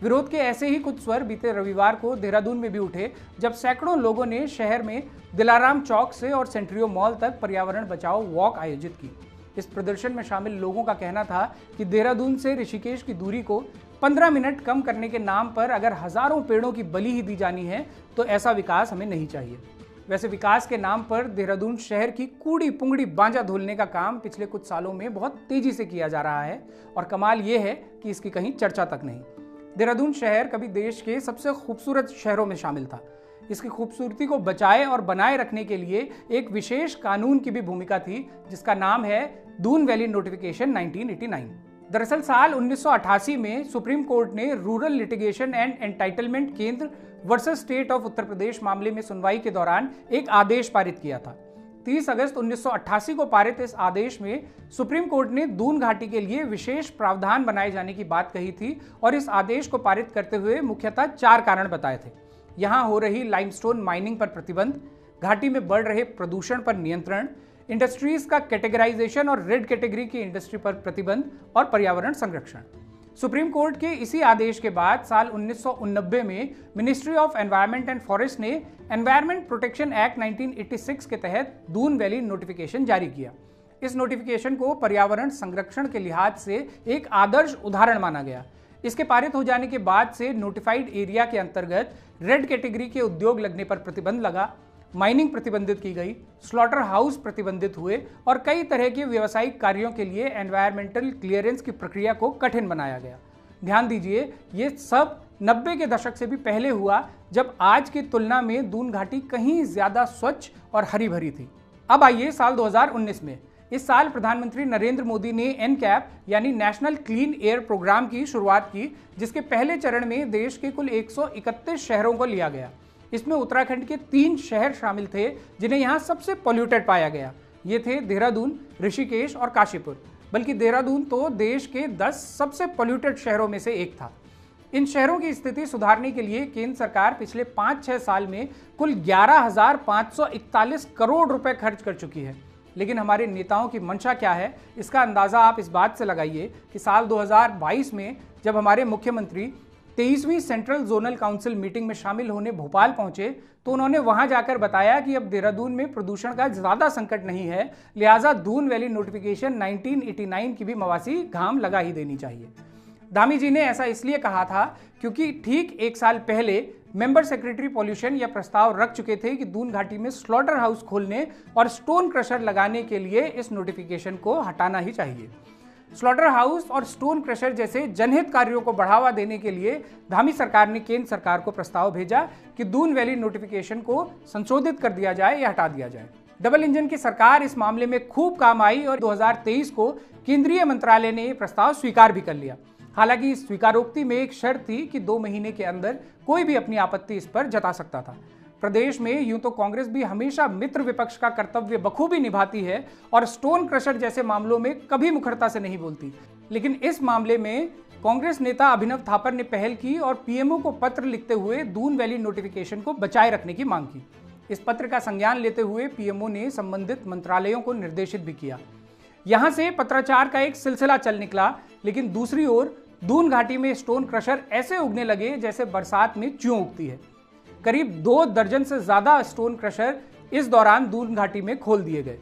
विरोध के ऐसे ही कुछ स्वर बीते रविवार को देहरादून में भी उठे, जब सैकड़ों लोगों ने शहर में दिलाराम चौक से और सेंट्रियो मॉल तक पर्यावरण बचाओ वॉक आयोजित की। इस प्रदर्शन में शामिल लोगों का कहना था कि देहरादून से ऋषिकेश की दूरी को 15 मिनट कम करने के नाम पर अगर हजारों पेड़ों की बलि ही दी जानी है तो ऐसा विकास हमें नहीं चाहिए। वैसे विकास के नाम पर देहरादून शहर की कूड़ी पुंगड़ी बांजा धोलने का काम पिछले कुछ सालों में बहुत तेजी से किया जा रहा है और कमाल ये है कि इसकी कहीं चर्चा तक नहीं। देहरादून शहर कभी देश के सबसे खूबसूरत शहरों में शामिल था। इसकी खूबसूरती को बचाए और बनाए रखने के लिए एक विशेष कानून की भी भूमिका थी, जिसका नाम है दून वैली नोटिफिकेशन 1989। दरअसल साल 1988 में सुप्रीम कोर्ट ने रूरल लिटिगेशन एंड एंटाइटलमेंट केंद्र versus state of Uttar Pradesh मामले में सुनवाई के दौरान एक आदेश पारित किया था। 30 अगस्त 1988 को पारित इस आदेश में सुप्रीम कोर्ट ने दून घाटी के लिए विशेष प्रावधान बनाए जाने की बात कही थी और इस आदेश को पारित करते हुए मुख्यतः 4 कारण बताए थे। यहां हो रही लाइमस्टोन माइनिंग पर प्रतिबंध, घाटी में बढ़ रहे प्रदूषण पर नियंत्रण, इंडस्ट्रीज का कैटेगराइजेशन और रेड कैटेगरी की इंडस्ट्री पर प्रतिबंध और पर्यावरण संरक्षण। सुप्रीम कोर्ट के इसी आदेश के बाद साल 1989 में ministry of environment and forest ने एनवायरनमेंट प्रोटेक्शन एक्ट 1986 के तहत दून वैली नोटिफिकेशन जारी किया। इस नोटिफिकेशन को पर्यावरण संरक्षण के लिहाज से एक आदर्श उदाहरण माना गया। इसके पारित हो जाने के बाद से नोटिफाइड एरिया के अंतर्गत रेड कैटेगरी के उद्योग लगने पर प्रतिबंध लगा, माइनिंग प्रतिबंधित की गई, स्लॉटर हाउस प्रतिबंधित हुए और कई तरह के व्यावसायिक कार्यों के लिए एनवायरमेंटल क्लियरेंस की प्रक्रिया को कठिन बनाया गया। ध्यान दीजिए, ये सब 90 के दशक से भी पहले हुआ, जब आज की तुलना में दून घाटी कहीं ज्यादा स्वच्छ और हरी भरी थी। अब आइए साल 2019 में। इस साल प्रधानमंत्री नरेंद्र मोदी ने एनकैप यानी नेशनल क्लीन एयर प्रोग्राम की शुरुआत की, जिसके पहले चरण में देश के कुल 131 शहरों को लिया गया। इसमें उत्तराखंड के 3 शहर शामिल थे जिन्हें यहाँ सबसे पॉल्यूटेड पाया गया। ये थे देहरादून, ऋषिकेश और काशीपुर। बल्कि देहरादून तो देश के 10 सबसे पॉल्यूटेड शहरों में से एक था। इन शहरों की स्थिति सुधारने के लिए केंद्र सरकार पिछले 5-6 साल में कुल 11,541 करोड़ रुपए खर्च कर चुकी है। लेकिन हमारे नेताओं की मंशा क्या है, इसका अंदाजा आप इस बात से लगाइए कि साल 2022 में जब हमारे मुख्यमंत्री 23वीं सेंट्रल जोनल काउंसिल मीटिंग में शामिल होने भोपाल पहुंचे तो उन्होंने वहां जाकर बताया कि अब देहरादून में प्रदूषण का ज्यादा संकट नहीं है, लिहाजा दून वैली नोटिफिकेशन 1989 की भी मवासी घाम लगा ही देनी चाहिए। धामी जी ने ऐसा इसलिए कहा था क्योंकि ठीक 1 साल पहले मेंबर सेक्रेटरी पॉल्यूशन यह प्रस्ताव रख चुके थे कि दून घाटी में स्लॉटर हाउस खोलने और स्टोन क्रशर लगाने के लिए इस नोटिफिकेशन को हटाना ही चाहिए। स्लॉटर हाउस और स्टोन क्रशर जैसे जनहित कार्यों को बढ़ावा देने के लिए धामी सरकार ने केंद्र सरकार को प्रस्ताव भेजा कि दून वैली नोटिफिकेशन को संशोधित कर दिया जाए या हटा दिया जाए। डबल इंजन की सरकार इस मामले में खूब काम आई और 2023 को केंद्रीय मंत्रालय ने यह प्रस्ताव स्वीकार भी कर लिया। हालांकि इस स्वीकारोक्ति में एक शर्त थी कि 2 महीने के अंदर कोई भी अपनी आपत्ति इस पर जता सकता था। प्रदेश में यूं तो कांग्रेस भी हमेशा मित्र विपक्ष का कर्तव्य बखूबी निभाती है और स्टोन क्रशर जैसे मामलों में कभी मुखरता से नहीं बोलती, लेकिन इस मामले में कांग्रेस नेता अभिनव थापर ने पहल की और पीएमओ को पत्र लिखते हुए दून वैली नोटिफिकेशन को बचाए रखने की मांग की। इस पत्र का संज्ञान लेते हुए पीएमओ ने संबंधित मंत्रालयों को निर्देशित भी किया। यहां से पत्राचार का एक सिलसिला चल निकला, लेकिन दूसरी ओर दून घाटी में स्टोन क्रशर ऐसे उगने लगे जैसे बरसात में च्यों उगती है। करीब 2 दर्जन से ज्यादा स्टोन क्रशर इस दौरान दून घाटी में खोल दिए गए।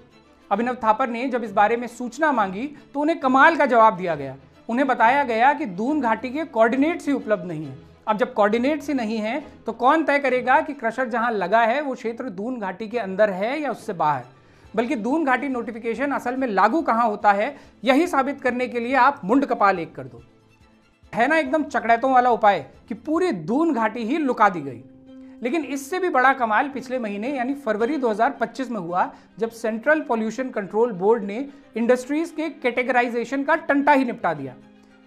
अभिनव थापर ने जब इस बारे में सूचना मांगी तो उन्हें कमाल का जवाब दिया गया। उन्हें बताया गया कि दून घाटी के कोऑर्डिनेट्स ही उपलब्ध नहीं है। अब जब कोऑर्डिनेट्स ही नहीं है तो कौन तय करेगा कि क्रशर जहां लगा है वो क्षेत्र दून घाटी के अंदर है या उससे बाहर। बल्कि दून घाटी नोटिफिकेशन असल में लागू कहां होता है, यही साबित करने के लिए आप मुंड कपाल एक कर दो। है ना एकदम चकड़ैतों वाला उपाय कि पूरी दून घाटी ही लुका दी गई। लेकिन इससे भी बड़ा कमाल पिछले महीने यानी फरवरी 2025 में हुआ, जब सेंट्रल पॉल्यूशन कंट्रोल बोर्ड ने इंडस्ट्रीज के कैटेगराइजेशन का टंटा ही निपटा दिया।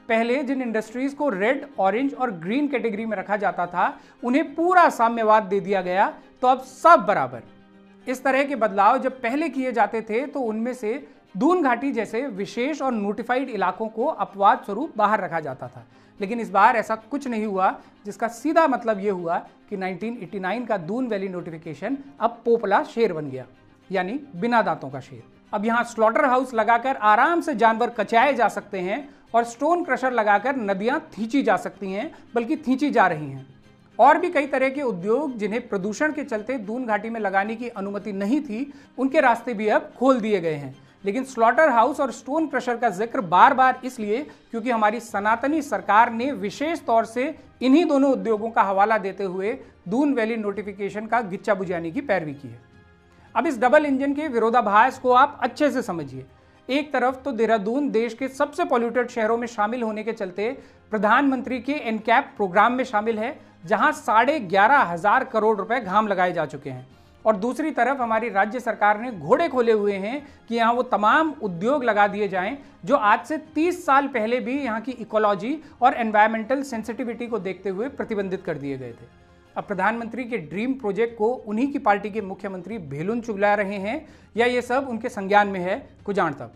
पहले जिन इंडस्ट्रीज को रेड, ऑरेंज और ग्रीन कैटेगरी में रखा जाता था, उन्हें पूरा साम्यवाद दे दिया गया, तो अब सब बराबर। इस तरह के बदलाव जब पहले किए जाते थे तो उनमें से दून घाटी जैसे विशेष और नोटिफाइड इलाकों को अपवाद स्वरूप बाहर रखा जाता था। लेकिन इस बार ऐसा कुछ नहीं हुआ, जिसका सीधा मतलब यह हुआ कि 1989 का दून वैली नोटिफिकेशन अब पोपला शेर बन गया, यानी बिना दांतों का शेर। अब यहां स्लॉटर हाउस लगाकर आराम से जानवर कचाए जा सकते हैं और स्टोन क्रशर लगाकर नदियां खींची जा सकती हैं, बल्कि खींची जा रही हैं। और भी कई तरह के उद्योग जिन्हें प्रदूषण के चलते दून घाटी में लगाने की अनुमति नहीं थी, उनके रास्ते भी अब खोल दिए गए हैं। लेकिन स्लॉटर हाउस और स्टोन क्रशर का जिक्र बार बार इसलिए क्योंकि हमारी सनातनी सरकार ने विशेष तौर से इन्हीं दोनों उद्योगों का हवाला देते हुए दून वैली नोटिफिकेशन का गिच्चा बुझाने की पैरवी की है। अब इस डबल इंजन के विरोधाभास को आप अच्छे से समझिए। एक तरफ तो देहरादून देश के सबसे पॉल्यूटेड शहरों में शामिल होने के चलते प्रधानमंत्री के एनकैप प्रोग्राम में शामिल है, जहां 11,500 करोड़ रुपए घाम लगाए जा चुके हैं। और दूसरी तरफ हमारी राज्य सरकार ने घोड़े खोले हुए हैं कि यहाँ वो तमाम उद्योग लगा दिए जाएं जो आज से 30 साल पहले भी यहाँ की इकोलॉजी और एनवायरमेंटल सेंसिटिविटी को देखते हुए प्रतिबंधित कर दिए गए थे। अब प्रधानमंत्री के ड्रीम प्रोजेक्ट को उन्हीं की पार्टी के मुख्यमंत्री भेलुन चुगला रहे हैं, या ये सब उनके संज्ञान में है, कुछ जान तब।